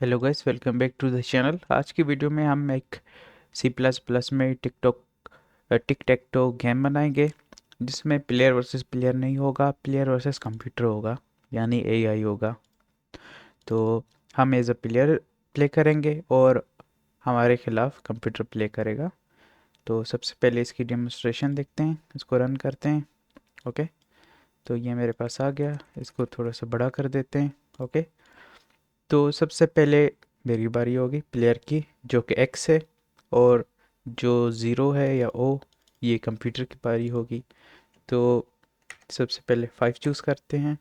Hello guys, welcome back to the channel. आज की video में हम एक सी प्लस प्लस में टिक टैक टो गेम बनाएंगे, जिसमें प्लेयर वर्सेस प्लेयर नहीं होगा, प्लेयर वर्सेस कंप्यूटर होगा, यानी एआई होगा। तो हम एज अ प्लेयर प्ले करेंगे और हमारे खिलाफ कंप्यूटर प्ले करेगा। तो सबसे पहले इसकी डेमोन्स्ट्रेशन देखते हैं, इसको रन करते हैं। ओके, तो ये मेरे पास आ गया, इसको थोड़ा सा बड़ा कर देते हैं। ओके, तो सबसे पहले मेरी बारी होगी प्लेयर की, जो कि एक्स है, और जो ज़ीरो है या ओ, ये कंप्यूटर की बारी होगी। तो सबसे पहले 5 चूज़ करते हैं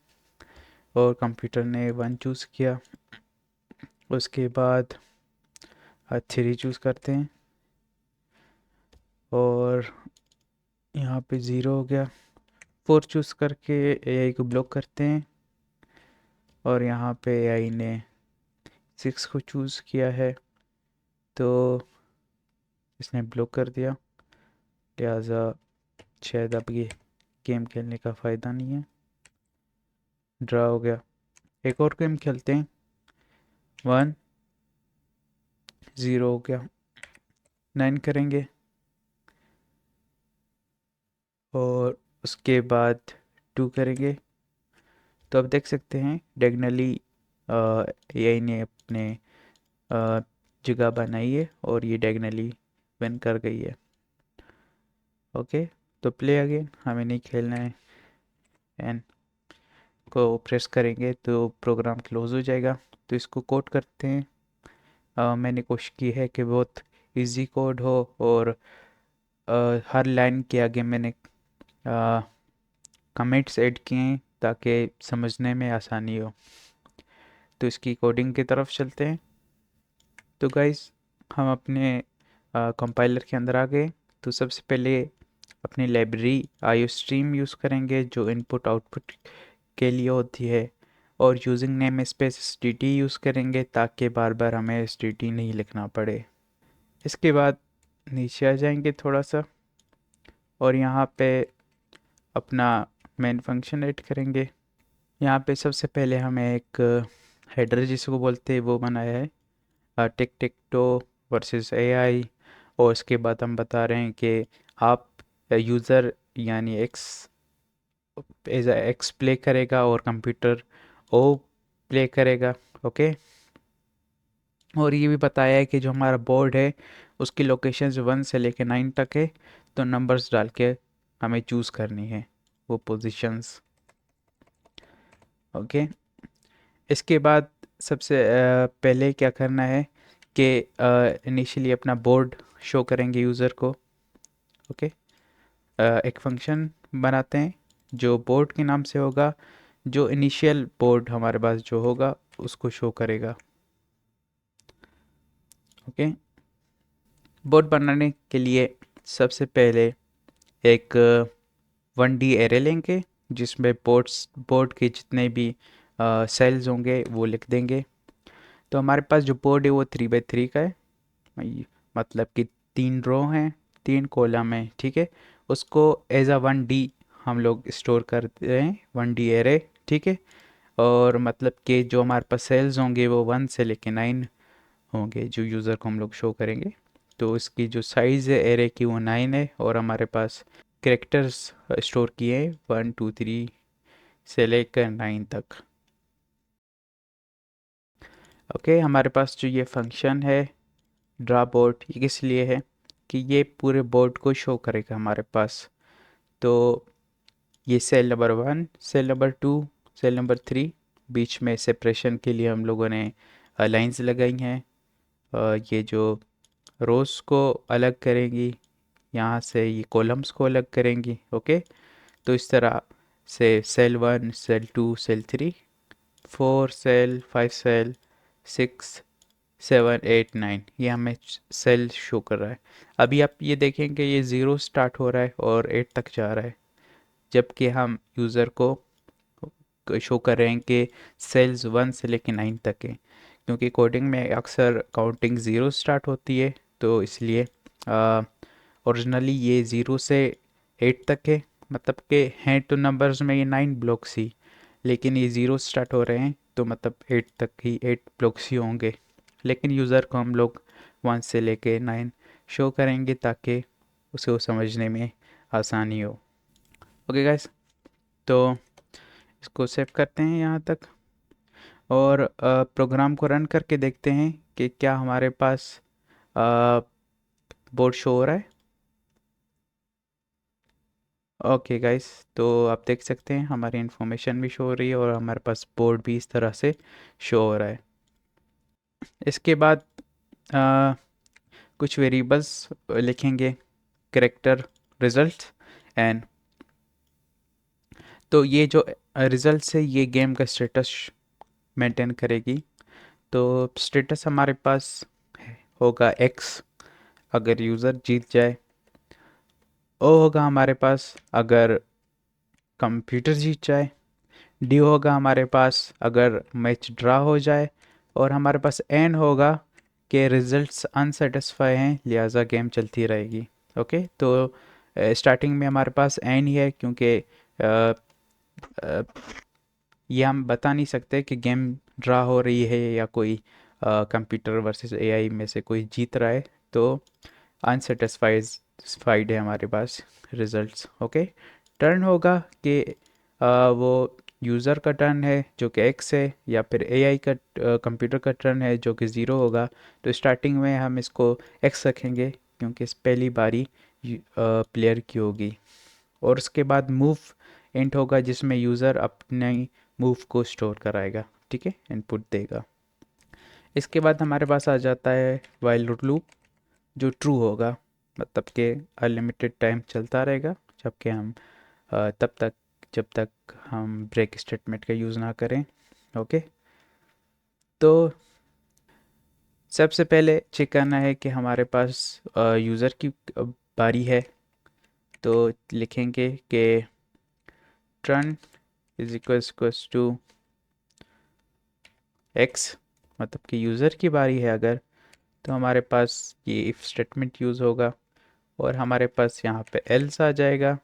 और कंप्यूटर ने 1 चूज़ किया। उसके बाद 3 चूज़ करते हैं और यहाँ पे ज़ीरो हो गया। 4 चूज़ करके एआई को ब्लॉक करते हैं और यहाँ पे एआई ने 6 को चूज़ किया है, तो इसने ब्लॉक कर दिया। लिहाजा शायद अब ये गेम खेलने का फ़ायदा नहीं है, ड्रा हो गया। एक और गेम खेलते हैं। 1-0 हो गया। 9 करेंगे और उसके बाद 2 करेंगे। तो अब देख सकते हैं डायगनली एआई ने अपने जगह बनाई है और ये डायगनली विन कर गई है। ओके, तो प्ले अगेन, हमें नहीं खेलना है। एन को प्रेस करेंगे तो प्रोग्राम क्लोज हो जाएगा। तो इसको कोड करते हैं। मैंने कोशिश की है कि बहुत इजी कोड हो और हर लाइन के आगे मैंने कमेंट्स ऐड किए हैं ताकि समझने में आसानी हो। तो इसकी कोडिंग की तरफ चलते हैं। तो गाइस, हम अपने कंपाइलर के अंदर आ गए। तो सबसे पहले अपनी लाइब्रेरी आईओस्ट्रीम यूज़ करेंगे, जो इनपुट आउटपुट के लिए होती है, और using name space STT use करेंगे ताकि बार बार हमें एसटीटी नहीं लिखना पड़े। इसके बाद नीचे आ जाएंगे थोड़ा सा और यहाँ पे अपना मेन फंक्शन ऐड करेंगे। यहाँ पे सबसे पहले हमें एक हेडर जिसको बोलते हैं वो बनाया है, टिक टिक टो वर्सेस एआई। और इसके बाद हम बता रहे हैं कि आप यूज़र यानी एक्स एज एक्स प्ले करेगा और कंप्यूटर ओ प्ले करेगा। ओके, और ये भी बताया है कि जो हमारा बोर्ड है उसकी लोकेशंस 1 से लेके 9 तक है, तो नंबर्स डाल के हमें चूज़ करनी है वो पोजीशंस। ओके, इसके बाद सबसे पहले क्या करना है कि इनिशियली अपना बोर्ड शो करेंगे यूज़र को। ओके, एक फंक्शन बनाते हैं जो बोर्ड के नाम से होगा, जो इनिशियल बोर्ड हमारे पास जो होगा उसको शो करेगा। ओके, बोर्ड बनाने के लिए सबसे पहले एक 1D एरे लेंगे, जिसमें बोर्ड के जितने भी सेल्स होंगे वो लिख देंगे। तो हमारे पास जो बोर्ड है वो 3x3 का है, मतलब कि 3 रो हैं, 3 कॉलम हैं। ठीक है, उसको एज अ 1D हम लोग स्टोर करते हैं, 1D एरे। ठीक है, और मतलब कि जो हमारे पास सेल्स होंगे वो 1 से लेके 9 होंगे, जो यूज़र को हम लोग शो करेंगे। तो इसकी जो साइज़ है एरे की वो 9 है, और हमारे पास कैरेक्टर्स स्टोर किए हैं 1 2 3 से लेकर 9 तक। ओके, हमारे पास जो ये फंक्शन है ड्रा बोर्ड, ये किस लिए है कि ये पूरे बोर्ड को शो करेगा हमारे पास। तो ये cell number 1, cell number 2, cell number 3, बीच में सेपरेशन के लिए हम लोगों ने लाइंस लगाई हैं। ये जो रोज़ को अलग करेंगी, यहाँ से ये कॉलम्स को अलग करेंगी। ओके, तो इस तरह से cell 1, cell 2, cell 3, 4 cell, 5 cell, 6, 7 8 9, ये हमें सेल शो कर रहा है। अभी आप ये देखेंगे ये 0 स्टार्ट हो रहा है और 8 तक जा रहा है, जबकि हम यूज़र को शो कर रहे हैं कि सेल्स 1 से लेके 9 तक है, क्योंकि कोडिंग में अक्सर काउंटिंग 0 स्टार्ट होती है। तो इसलिए ओरिजिनली ये 0 से 8 तक है, मतलब कि हैं तो नंबर्स में ये 9 ब्लॉक्स ही, लेकिन ये 0 स्टार्ट हो रहे हैं तो मतलब 8 तक ही 8 ब्लॉक्स ही होंगे। लेकिन यूज़र को हम लोग 1 से लेके 9 शो करेंगे ताकि उसे वो समझने में आसानी हो। ओके गाइस, तो इसको सेव करते हैं यहाँ तक और प्रोग्राम को रन करके देखते हैं कि क्या हमारे पास बोर्ड शो हो रहा है। ओके गाइस, तो आप देख सकते हैं हमारी इन्फॉर्मेशन भी शो हो रही है और हमारे पास बोर्ड भी इस तरह से शो हो रहा है। इसके बाद अ, कुछ वेरिएबल्स लिखेंगे, करेक्टर, रिजल्ट एंड, तो ये जो रिजल्ट है ये गेम का स्टेटस मेंटेन करेगी। तो स्टेटस हमारे पास होगा एक्स अगर यूज़र जीत जाए, ओ होगा हमारे पास अगर कंप्यूटर जीत जाए, डी होगा हमारे पास अगर मैच ड्रा हो जाए, और हमारे पास एन होगा कि रिजल्ट्स अनसेटिस्फाई हैं लिहाजा गेम चलती रहेगी। ओके, तो स्टार्टिंग में हमारे पास एन ही है क्योंकि ये हम बता नहीं सकते कि गेम ड्रा हो रही है या कोई कंप्यूटर वर्सेस एआई में से कोई जीत रहा है, तो अनसेटिस्फाइड है हमारे पास रिजल्ट्स। ओके, टर्न होगा कि वो यूज़र का टर्न है जो कि एक्स है या फिर एआई का कंप्यूटर का टर्न है जो कि ज़ीरो होगा। तो स्टार्टिंग में हम इसको एक्स रखेंगे क्योंकि इस पहली बारी प्लेयर की होगी, और उसके बाद मूव इंट होगा जिसमें यूज़र अपने मूव को स्टोर कराएगा, ठीक है, इनपुट देगा। इसके बाद हमारे पास आ जाता है वाइल लूप जो ट्रू होगा, मतलब कि अनलिमिटेड टाइम चलता रहेगा जबकि हम तब तक जब तक हम ब्रेक स्टेटमेंट का यूज़ ना करें। ओके, तो सबसे पहले चेक करना है कि हमारे पास यूज़र की बारी है, तो लिखेंगे कि turn is equals to X, मतलब कि यूज़र की बारी है अगर, तो हमारे पास ये इफ़ स्टेटमेंट यूज़ होगा और हमारे पास यहाँ पे एल्स आ जाएगा।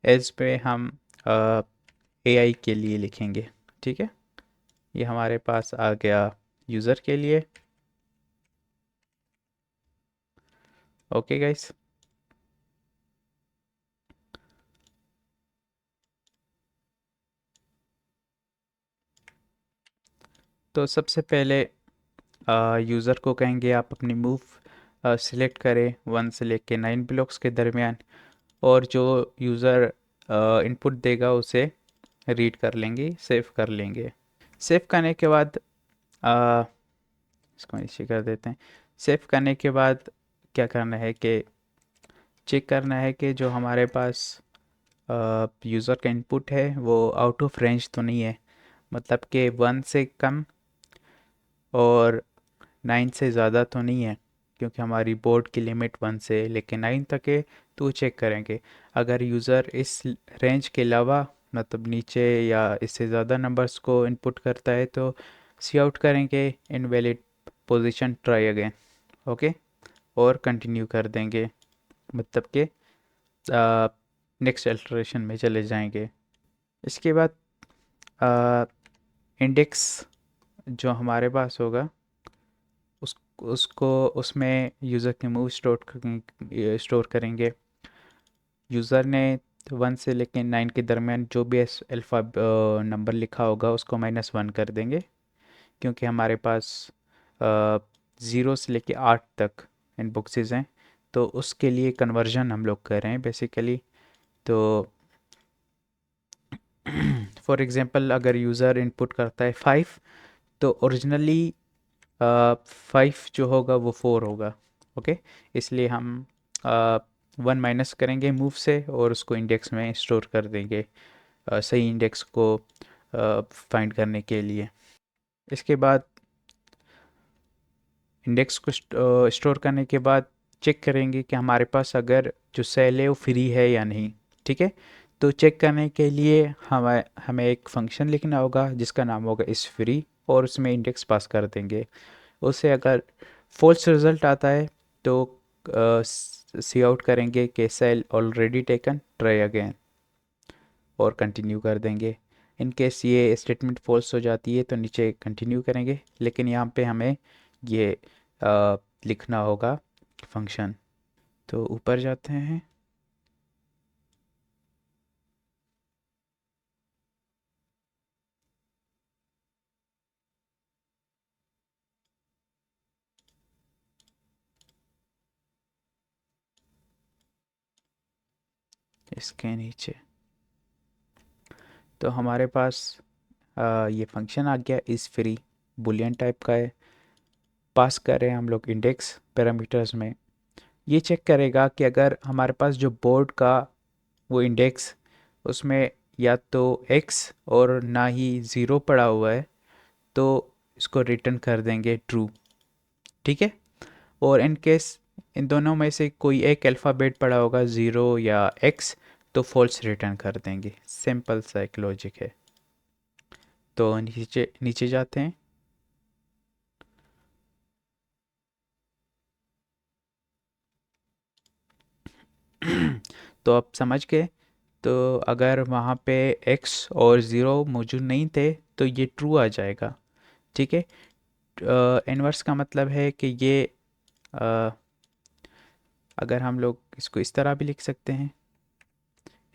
एल्स पे हम एआई के लिए लिखेंगे, ठीक है, ये हमारे पास आ गया यूज़र के लिए। ओके गाइस, तो सबसे पहले यूज़र को कहेंगे आप अपनी मूव सिलेक्ट करें 1 से लेके 9 ब्लॉक्स के दरमियान, और जो यूज़र इनपुट देगा उसे रीड कर लेंगे, सेव कर लेंगे। सेव करने के बाद अ, इसको नीचे कर देते हैं। सेव करने के बाद क्या करना है कि चेक करना है कि जो हमारे पास यूज़र का इनपुट है वो आउट ऑफ रेंज तो नहीं है, मतलब कि 1 से कम और 9 से ज़्यादा तो नहीं है, क्योंकि हमारी बोर्ड की लिमिट 1 से लेके 9 तक है। तो चेक करेंगे अगर यूज़र इस रेंज के अलावा मतलब नीचे या इससे ज़्यादा नंबर्स को इनपुट करता है तो सी आउट करेंगे invalid position try again. Okay, और कंटिन्यू कर देंगे, मतलब कि नेक्स्ट अल्ट्रेशन में चले जाएंगे। इसके बाद इंडेक्स जो हमारे पास होगा उस उसको उसमें यूज़र के मूव स्टोर करेंगे। यूज़र ने 1 से लेके 9 के दरमियान जो भी अल्फ़ा नंबर लिखा होगा उसको -1 कर देंगे, क्योंकि हमारे पास 0 से लेके 8 तक इन बॉक्सेस हैं, तो उसके लिए कन्वर्जन हम लोग कर रहे हैं बेसिकली। तो फॉर एग्ज़ाम्पल अगर यूज़र इनपुट करता है 5, तो ओरिजिनली 5 जो होगा वो 4 होगा। ओके, इसलिए हम 1 माइनस करेंगे मूव से और उसको इंडेक्स में स्टोर कर देंगे सही इंडेक्स को फाइंड करने के लिए। इसके बाद इंडेक्स को स्टोर करने के बाद चेक करेंगे कि हमारे पास अगर जो सेल है वो फ्री है या नहीं, ठीक है। तो चेक करने के लिए हमें हमें एक फंक्शन लिखना होगा जिसका नाम होगा इस फ्री, और उसमें इंडेक्स पास कर देंगे। उससे अगर फॉल्स रिजल्ट आता है तो सी आउट करेंगे कि cell already taken try again और कंटिन्यू कर देंगे। इन केस ये स्टेटमेंट फॉल्स हो जाती है तो नीचे कंटिन्यू करेंगे, लेकिन यहाँ पे हमें ये लिखना होगा फंक्शन। तो ऊपर जाते हैं। इसके नीचे तो हमारे पास ये फंक्शन आ गया, इज़ फ्री, बुलियन टाइप का है। पास कर रहे हैं हम लोग इंडेक्स पैरामीटर्स में। ये चेक करेगा कि अगर हमारे पास जो बोर्ड का वो इंडेक्स, उसमें या तो एक्स और ना ही ज़ीरो पड़ा हुआ है तो इसको रिटर्न कर देंगे ट्रू। ठीक है। और इन केस इन दोनों में से कोई एक अल्फ़ाबेट पड़ा होगा, ज़ीरो या एक्स, तो फॉल्स रिटर्न कर देंगे। सिंपल सा एक लॉजिक है। तो नीचे नीचे जाते हैं। तो आप समझ गए। तो अगर वहाँ पे एक्स और ज़ीरो मौजूद नहीं थे तो ये ट्रू आ जाएगा। ठीक है। इन्वर्स का मतलब है कि ये अ, अगर हम लोग इसको इस तरह भी लिख सकते हैं,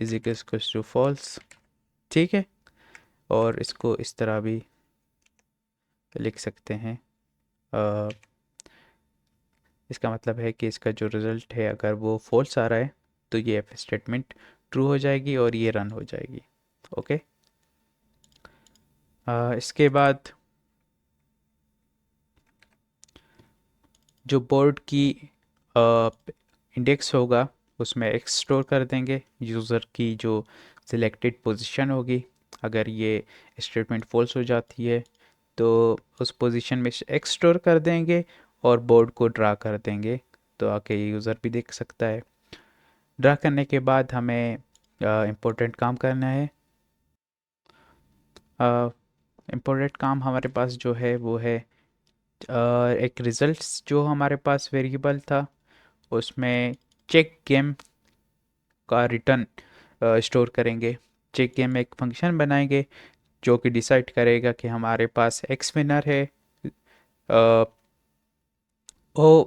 इज इक्वल्स टू फॉल्स। ठीक है। और इसको इस तरह भी लिख सकते हैं। अ, इसका मतलब है कि इसका जो रिज़ल्ट है अगर वो फॉल्स आ रहा है तो ये एफ स्टेटमेंट ट्रू हो जाएगी और ये रन हो जाएगी। ओके। इसके बाद जो बोर्ड की इंडेक्स होगा उसमें एक्स स्टोर कर देंगे, यूज़र की जो सिलेक्टेड पोजीशन होगी। अगर ये स्टेटमेंट फॉल्स हो जाती है तो उस पोजीशन में एक्स स्टोर कर देंगे और बोर्ड को ड्रा कर देंगे, तो आके यूज़र भी देख सकता है। ड्रा करने के बाद हमें इम्पोर्टेंट काम करना है। इम्पोर्टेंट काम हमारे पास जो है वो है एक रिज़ल्ट्स जो हमारे पास वेरिएबल था उसमें चेक गेम का रिटर्न स्टोर करेंगे। चेक गेम एक फंक्शन बनाएंगे जो कि डिसाइड करेगा कि हमारे पास एक्स विनर है, ओ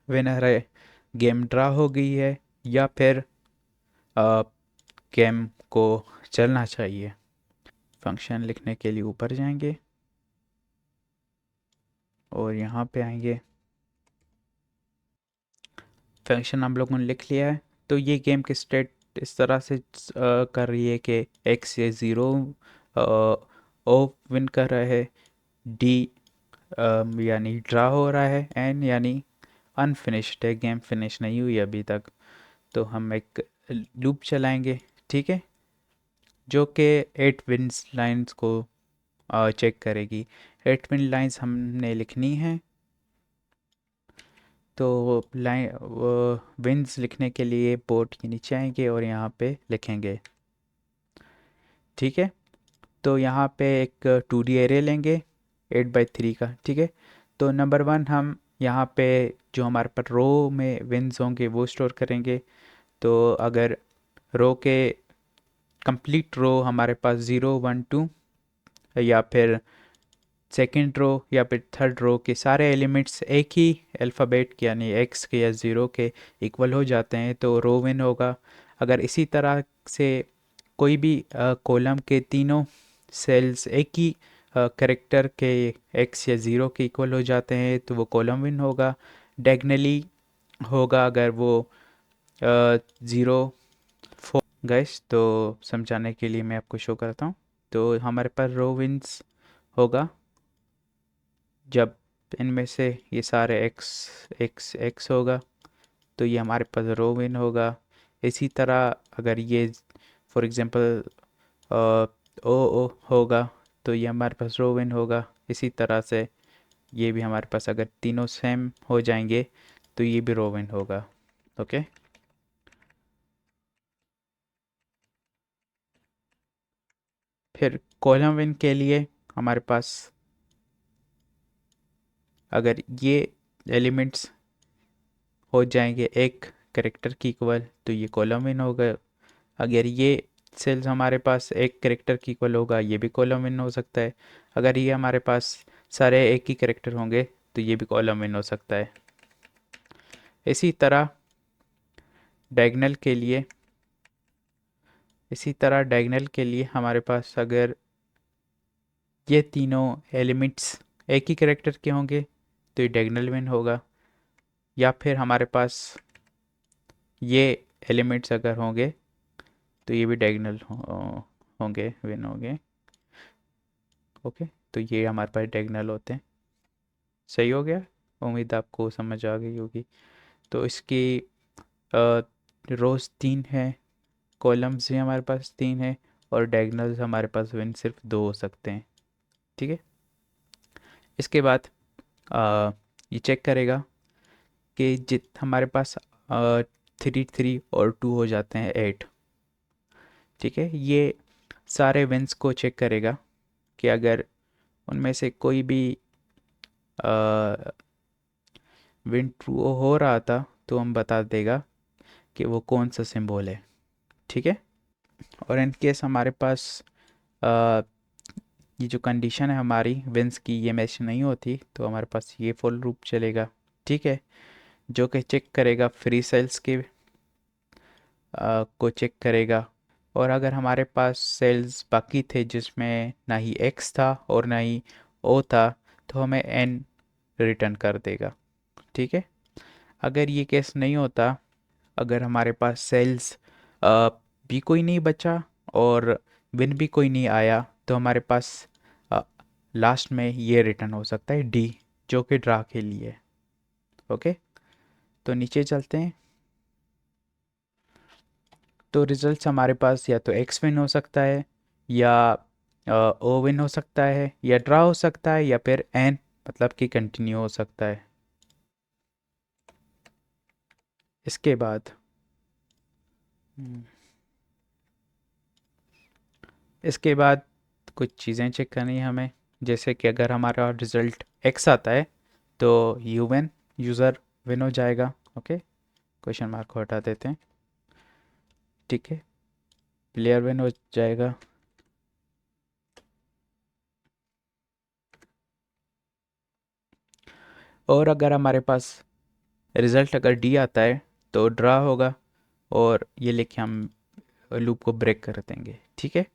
विनर है, गेम ड्रा हो गई है, या फिर गेम को चलना चाहिए। फंक्शन लिखने के लिए ऊपर जाएंगे और यहाँ पे आएंगे। फंक्शन हम लोगों ने लिख लिया है। तो ये गेम की स्टेट इस तरह से कर रही है कि एक्स या ज़ीरो ओ विन कर रहा है, डी यानी ड्रा हो रहा है, एन यानी अनफिनिश्ड है, गेम फिनिश नहीं हुई अभी तक। तो हम एक लूप चलाएंगे। ठीक है। जो कि 8 विंस लाइंस को चेक करेगी। 8 विन लाइंस हमने लिखनी है। तो लाइन विंस लिखने के लिए बोर्ड के नीचे आएंगे और यहाँ पे लिखेंगे। ठीक है। तो यहाँ पे एक 2D एरे लेंगे 8 बाई 3 का। ठीक है। तो नंबर वन हम यहाँ पे जो हमारे पास रो में विंस होंगे वो स्टोर करेंगे। तो अगर रो के कंप्लीट रो हमारे पास 0 1 2 या फिर सेकंड रो या फिर थर्ड रो के सारे एलिमेंट्स एक ही अल्फ़ाबेट के यानी एक्स के या ज़ीरो के इक्वल हो जाते हैं तो रो विन होगा। अगर इसी तरह से कोई भी कॉलम के तीनों सेल्स एक ही करेक्टर के एक्स या ज़ीरो के इक्वल हो जाते हैं तो वो कॉलम विन होगा। डायगनली होगा अगर वो ज़ीरो फोर। गैस तो समझाने के लिए मैं आपको शो करता हूँ। तो हमारे पास रो विंस होगा जब इनमें से ये सारे एक्स एक्स एक्स होगा तो ये हमारे पास रो विन होगा। इसी तरह अगर ये फॉर एग्जांपल ओ ओ होगा तो ये हमारे पास रो विन होगा। इसी तरह से ये भी हमारे पास अगर तीनों सेम हो जाएंगे तो ये भी रो विन होगा। ओके। फिर कॉलम विन के लिए हमारे पास अगर ये एलिमेंट्स हो जाएंगे एक करेक्टर की इक्वल तो ये कॉलम विन होगा। अगर ये सेल्स हमारे पास एक कैरेक्टर की इक्वल होगा, ये भी कॉलम इन हो सकता है। अगर ये हमारे पास सारे एक ही कैरेक्टर होंगे तो ये भी कॉलम इन हो सकता है। इसी तरह डायगोनल के लिए हमारे पास अगर ये तीनों एलिमेंट्स एक ही कैरेक्टर के होंगे तो ये डायगोनल विन होगा, या फिर हमारे पास ये एलिमेंट्स अगर होंगे तो ये भी डायगोनल होंगे, विन होंगे। ओके, तो ये हमारे पास डायगोनल होते हैं। सही हो गया, उम्मीद आपको समझ आ गई होगी। तो इसकी रोज 3 है, कॉलम्स भी हमारे पास 3 है, और डायगोनल्स हमारे पास विन सिर्फ 2 हो सकते हैं। ठीक है, इसके बाद ये चेक करेगा कि जित हमारे पास 3 3 और 2 हो जाते हैं 8। ठीक है, ये सारे विंस को चेक करेगा कि अगर उनमें से कोई भी विन ट्रू हो रहा था तो हम बता देगा कि वो कौन सा सिंबल है। ठीक है, और इन केस हमारे पास अ, ये जो कंडीशन है हमारी विंस की ये मैच नहीं होती तो हमारे पास ये फॉर लूप चलेगा। ठीक है, जो कि चेक करेगा फ्री सेल्स के को चेक करेगा। और अगर हमारे पास सेल्स बाकी थे जिसमें ना ही एक्स था और ना ही ओ था तो हमें एन रिटर्न कर देगा। ठीक है, अगर ये केस नहीं होता, अगर हमारे पास सेल्स भी कोई नहीं बचा और विन भी कोई नहीं आया तो हमारे पास लास्ट में ये रिटर्न हो सकता है डी, जो कि ड्रा के लिए है। ओके, तो नीचे चलते हैं। तो रिजल्ट्स हमारे पास या तो एक्स विन हो सकता है, या ओ विन हो सकता है, या ड्रा हो सकता है, या फिर एन मतलब कि कंटिन्यू हो सकता है। इसके बाद हम्म, इसके बाद कुछ चीज़ें चेक करनी है हमें, जैसे कि अगर हमारा रिज़ल्ट एक्स आता है तो यू विन, यूज़र विन हो जाएगा। ओके, क्वेश्चन मार्क को हटा देते हैं। ठीक है, प्लेयर विन हो जाएगा। और अगर हमारे पास रिज़ल्ट अगर डी आता है तो ड्रा होगा, और ये लेके हम लूप को ब्रेक कर देंगे। ठीक है,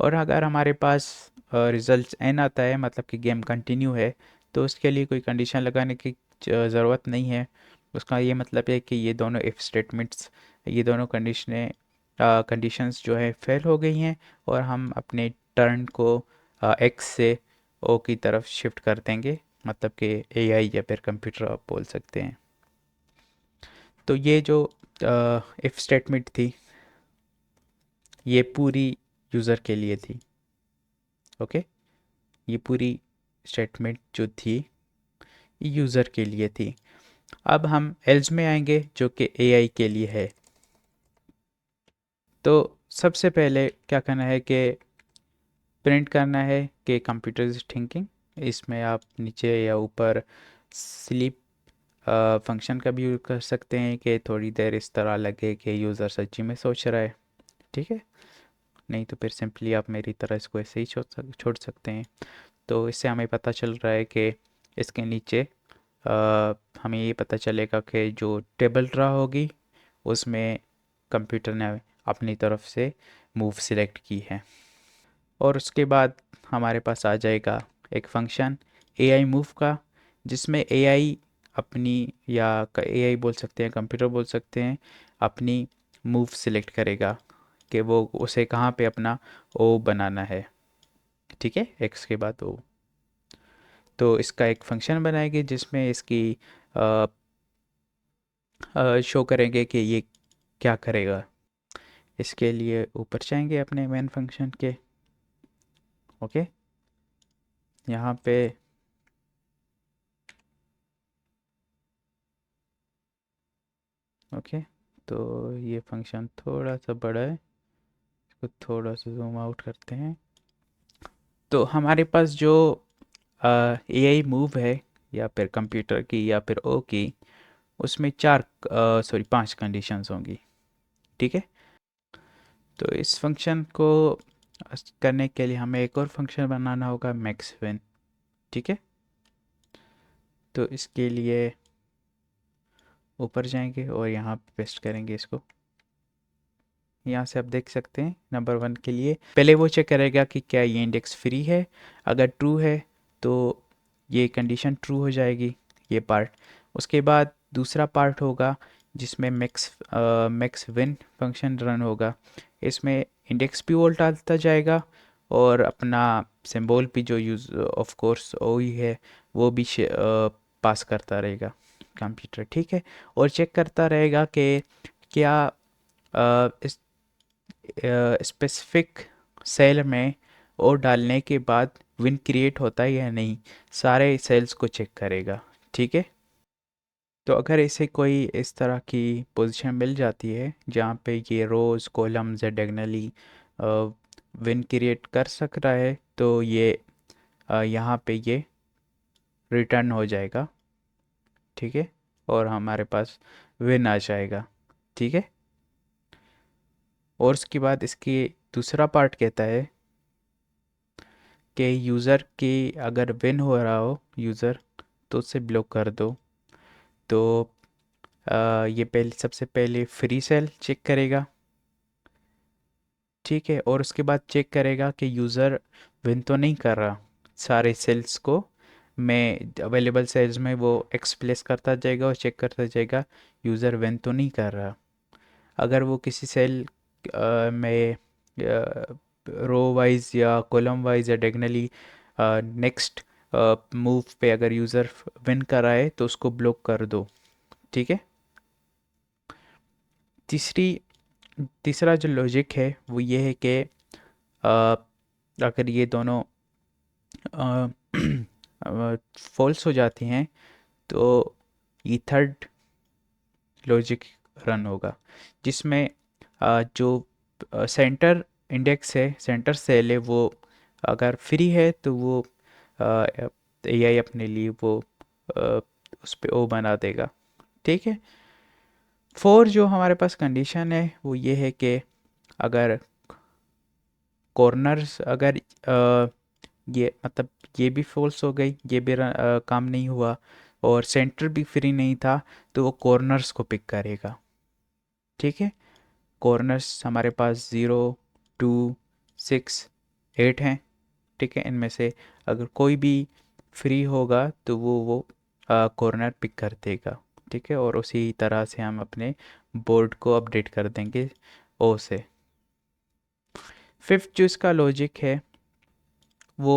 और अगर हमारे पास रिजल्ट एन आता है मतलब कि गेम कंटिन्यू है तो उसके लिए कोई कंडीशन लगाने की ज़रूरत नहीं है। उसका ये मतलब है कि ये दोनों इफ़ स्टेटमेंट्स, ये दोनों कंडीशंस जो है फेल हो गई हैं, और हम अपने टर्न को एक्स से ओ की तरफ शिफ्ट कर देंगे, मतलब कि एआई या फिर कंप्यूटर आप बोल सकते हैं। तो ये जो इफ़ स्टेटमेंट थी ये पूरी यूज़र के लिए थी। ओके, ये पूरी स्टेटमेंट जो थी ये यूज़र के लिए थी। अब हम एल्स में आएंगे जो कि एआई के लिए है। तो सबसे पहले क्या करना है कि प्रिंट करना है कि कंप्यूटर इज थिंकिंग। इसमें आप नीचे या ऊपर स्लीप फंक्शन का भी यूज़ कर सकते हैं कि थोड़ी देर इस तरह लगे कि यूज़र सच्ची में सोच रहा है। ठीक है, नहीं तो फिर सिंपली आप मेरी तरह इसको ऐसे ही छोड़ सकते हैं। तो इससे हमें पता चल रहा है कि इसके नीचे हमें ये पता चलेगा कि जो टेबल ड्रा होगी उसमें कंप्यूटर ने अपनी तरफ से मूव सिलेक्ट की है। और उसके बाद हमारे पास आ जाएगा एक फंक्शन एआई मूव का, जिसमें एआई अपनी, या एआई बोल सकते हैं कंप्यूटर बोल सकते हैं, अपनी मूव सिलेक्ट करेगा कि वो उसे कहाँ पे अपना ओ बनाना है। ठीक है, एक्स के बाद ओ। तो इसका एक फंक्शन बनाएंगे जिसमें इसकी शो करेंगे कि ये क्या करेगा। इसके लिए ऊपर जाएंगे अपने मेन फंक्शन के। ओके, यहाँ पे ओके, तो ये फंक्शन थोड़ा सा बड़ा है, इसको थोड़ा सा जूम आउट करते हैं। तो हमारे पास जो एआई मूव है या फिर कंप्यूटर की या फिर ओ की, उसमें 5 कंडीशंस होंगी। ठीक है, तो इस फंक्शन को करने के लिए हमें एक और फंक्शन बनाना होगा मैक्स विन। ठीक है, तो इसके लिए ऊपर जाएंगे और यहाँ पे पेस्ट करेंगे इसको। यहाँ से आप देख सकते हैं नंबर 1 के लिए पहले वो चेक करेगा कि क्या ये इंडेक्स फ्री है। अगर ट्रू है तो ये कंडीशन ट्रू हो जाएगी, ये पार्ट। उसके बाद दूसरा पार्ट होगा जिसमें मैक्स विन फंक्शन रन होगा। इसमें इंडेक्स भी वो डालता जाएगा और अपना सिंबल भी जो यूज़ ऑफ कोर्स वही है वो भी पास करता रहेगा कंप्यूटर। ठीक है, और चेक करता रहेगा कि क्या इस स्पेसिफिक सेल में और डालने के बाद विन क्रिएट होता है या नहीं, सारे सेल्स को चेक करेगा। ठीक है, तो अगर इसे कोई इस तरह की पोजीशन मिल जाती है जहाँ पे ये रोज़ कॉलम्स या डायगोनली विन क्रिएट कर सक रहा है तो ये यहाँ पे ये रिटर्न हो जाएगा। ठीक है, और हमारे पास विन आ जाएगा। ठीक है, और उसके बाद इसकी दूसरा पार्ट कहता है कि यूज़र की अगर विन हो रहा हो यूज़र तो उसे ब्लॉक कर दो। तो ये पहले सबसे पहले फ्री सेल चेक करेगा। ठीक है, और उसके बाद चेक करेगा कि यूज़र विन तो नहीं कर रहा। सारे सेल्स को मैं अवेलेबल सेल्स में वो एक्सप्लेस करता जाएगा और चेक करता जाएगा यूज़र विन तो नहीं कर रहा। अगर वो किसी सेल में रो वाइज या कॉलम वाइज या डायगोनली नेक्स्ट मूव पे अगर यूज़र विन कर रहा है तो उसको ब्लॉक कर दो। ठीक है, तीसरी तीसरा जो लॉजिक है वो ये है कि अगर ये दोनों फॉल्स हो जाती हैं तो ये थर्ड लॉजिक रन होगा जिसमें जो सेंटर इंडेक्स है, सेंटर सेल है, वो अगर फ्री है तो वो एआई अपने लिए वो अ, उस पे ओ बना देगा। ठीक है, फोर जो हमारे पास कंडीशन है वो ये है कि अगर कॉर्नर्स अगर ये मतलब ये भी फॉल्स हो गई, ये भी काम नहीं हुआ और सेंटर भी फ्री नहीं था तो वो कॉर्नर्स को पिक करेगा। ठीक है, कॉर्नर्स हमारे पास 0, 2, 6, 8 हैं। ठीक है, इनमें से अगर कोई भी फ्री होगा तो वो कॉर्नर पिक कर देगा। ठीक है, और उसी तरह से हम अपने बोर्ड को अपडेट कर देंगे ओ से। फिफ्थ जो इसका लॉजिक है वो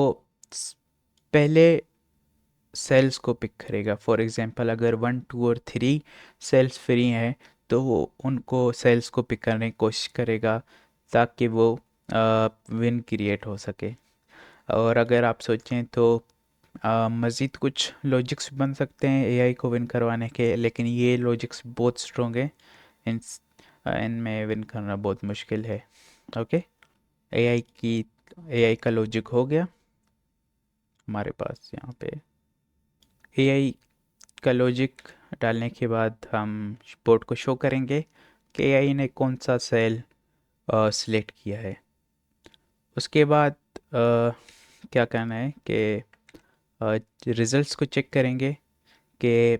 पहले सेल्स को पिक करेगा। फॉर एग्जांपल अगर 1, 2 और 3 सेल्स फ्री हैं तो वो उनको सेल्स को पिक करने की कोशिश करेगा ताकि वो विन क्रिएट हो सके। और अगर आप सोचें तो मज़ीद कुछ लॉजिक्स बन सकते हैं एआई को विन करवाने के, लेकिन ये लॉजिक्स बहुत स्ट्रॉन्ग हैं। इन इनमें विन करना बहुत मुश्किल है। ओके, एआई की एआई का लॉजिक हो गया हमारे पास। यहाँ पे एआई का लॉजिक डालने के बाद हम बोर्ड को शो करेंगे कि एआई ने कौन सा सेल सिलेक्ट किया है। उसके बाद क्या करना है कि रिजल्ट्स को चेक करेंगे कि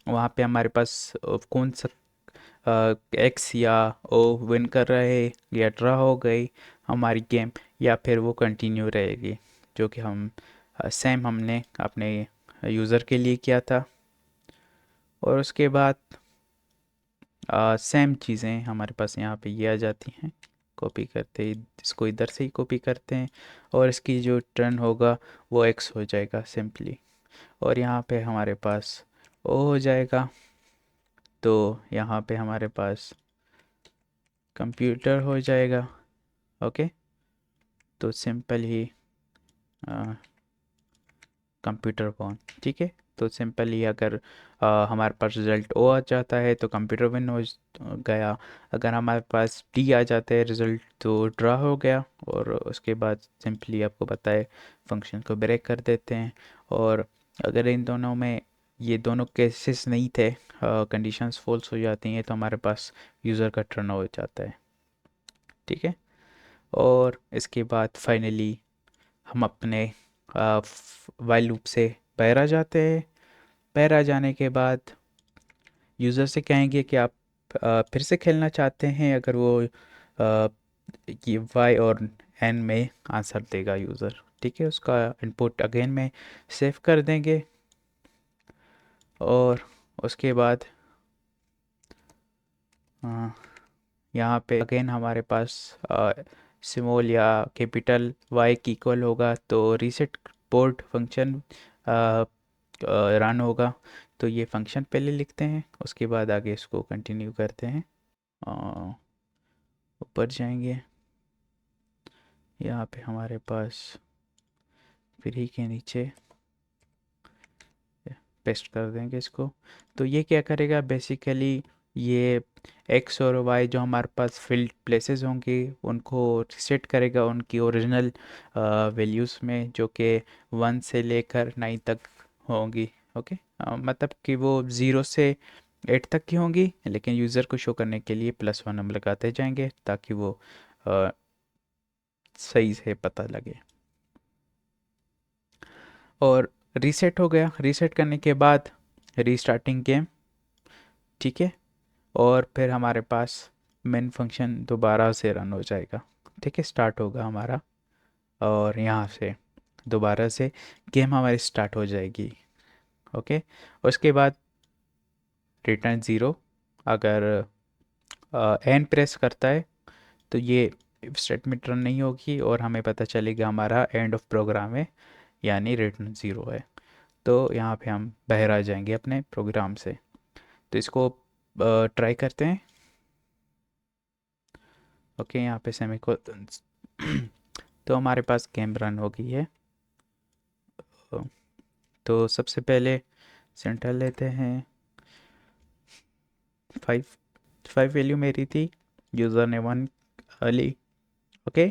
वहाँ पे हमारे पास कौन सा एक्स या ओ विन कर रहे या ड्रा हो गई हमारी गेम, या फिर वो कंटिन्यू रहेगी जो कि हम सेम हमने अपने यूज़र के लिए किया था। और उसके बाद सेम चीज़ें हमारे पास यहाँ पे ये आ जाती हैं। कॉपी करते ही इसको इधर से ही कॉपी करते हैं और इसकी जो टर्न होगा वो एक्स हो जाएगा सिंपली, और यहाँ पे हमारे पास ओ हो जाएगा। तो यहाँ पे हमारे पास कंप्यूटर हो जाएगा। ओके, तो सिंपल ही कंप्यूटर फोन। ठीक है, तो सिंपली अगर हमारे पास रिज़ल्ट ओ आ जाता है तो कंप्यूटर विन हो गया। अगर हमारे पास डी आ जाता है रिज़ल्ट तो ड्रा हो गया। और उसके बाद सिंपली आपको पता है फंक्शन को ब्रेक कर देते हैं। और अगर इन दोनों में ये दोनों केसेस नहीं थे, कंडीशंस फॉल्स हो जाती हैं, तो हमारे पास यूज़र का टर्न हो जाता है। ठीक है। और इसके बाद फाइनली हम अपने वाइल लूप से बाहर आ जाते हैं। बाहर आ जाने के बाद यूज़र से कहेंगे कि आप फिर से खेलना चाहते हैं। अगर वो ये वाई और एन में आंसर देगा यूज़र, ठीक है, उसका इनपुट अगेन में सेव कर देंगे। और उसके बाद अ, यहाँ पे अगेन हमारे पास स्मॉल या कैपिटल वाई की इक्वल होगा तो रीसेट पोर्ट फंक्शन रन होगा। तो ये फंक्शन पहले लिखते हैं, उसके बाद आगे इसको कंटिन्यू करते हैं। अ, ऊपर जाएंगे, यहाँ पे हमारे पास फ्री के नीचे पेस्ट कर देंगे इसको। तो ये क्या करेगा बेसिकली, ये एक्स और वाई जो हमारे पास फील्ड प्लेसेस होंगे उनको सेट करेगा उनकी ओरिजिनल वैल्यूज़ में, जो कि 1 से लेकर 9 तक होंगी। ओके, मतलब कि वो 0 से 8 तक की होंगी, लेकिन यूज़र को शो करने के लिए +1 हम लगाते जाएंगे ताकि वो अ, सही से पता लगे। और रीसेट हो गया। रीसेट करने के बाद रीस्टार्टिंग गेम, ठीक है। और फिर हमारे पास मेन फंक्शन दोबारा से रन हो जाएगा, ठीक है, स्टार्ट होगा हमारा। और यहाँ से दोबारा से गेम हमारी स्टार्ट हो जाएगी। ओके, उसके बाद रिटर्न ज़ीरो। अगर एन प्रेस करता है तो ये स्टेटमेंट रन नहीं होगी और हमें पता चलेगा हमारा एंड ऑफ प्रोग्राम है, यानी रिटर्न ज़ीरो है। तो यहाँ पे हम बाहर आ जाएंगे अपने प्रोग्राम से। तो इसको ट्राई करते हैं। ओके, यहाँ पे सेमी तो हमारे पास गेम रन हो गई है। तो सबसे पहले सेंटर लेते हैं। 5 5 वैल्यू मेरी थी, यूज़र ने 1 ली। ओके,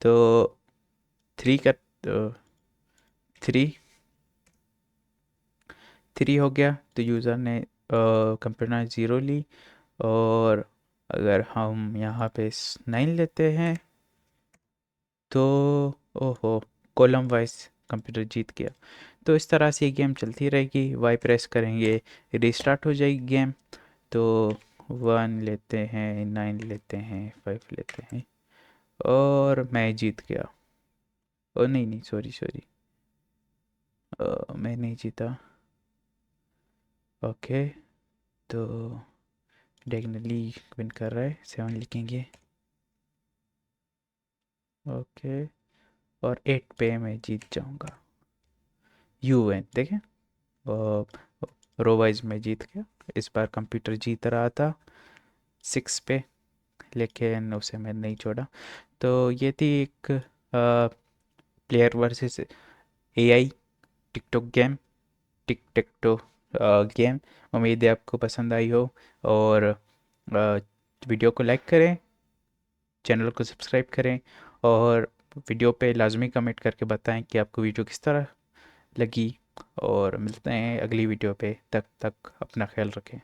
तो 3 का 3 3 हो गया तो यूज़र ने कंप्यूटर ने 0 ली। और अगर हम यहाँ पे 9 लेते हैं तो ओहो, कॉलम वाइज कंप्यूटर जीत गया। तो इस तरह से ये गेम चलती रहेगी। वाई प्रेस करेंगे, रिस्टार्ट हो जाएगी गेम। तो 1 लेते हैं, 9 लेते हैं, 5 लेते हैं, और मैं जीत गया। ओ नहीं नहीं, सॉरी सॉरी, मैं नहीं जीता। ओके, तो डायगनली विन कर रहा है, 7 लिखेंगे। ओके, और 8 पे मैं जीत जाऊंगा। यू एन देखें, रो वाइज में जीत गया। इस बार कंप्यूटर जीत रहा था 6 पे, लेकिन उसे मैं नहीं छोड़ा। तो ये थी एक player versus AI TikTok game, tic tic toe game. उम्मीद है आपको पसंद आई हो। और वीडियो को लाइक करें, चैनल को सब्सक्राइब करें, और वीडियो पे लाजमी कमेंट करके बताएं कि आपको वीडियो किस तरह लगी। और मिलते हैं अगली वीडियो पे, तब तक अपना ख्याल रखें।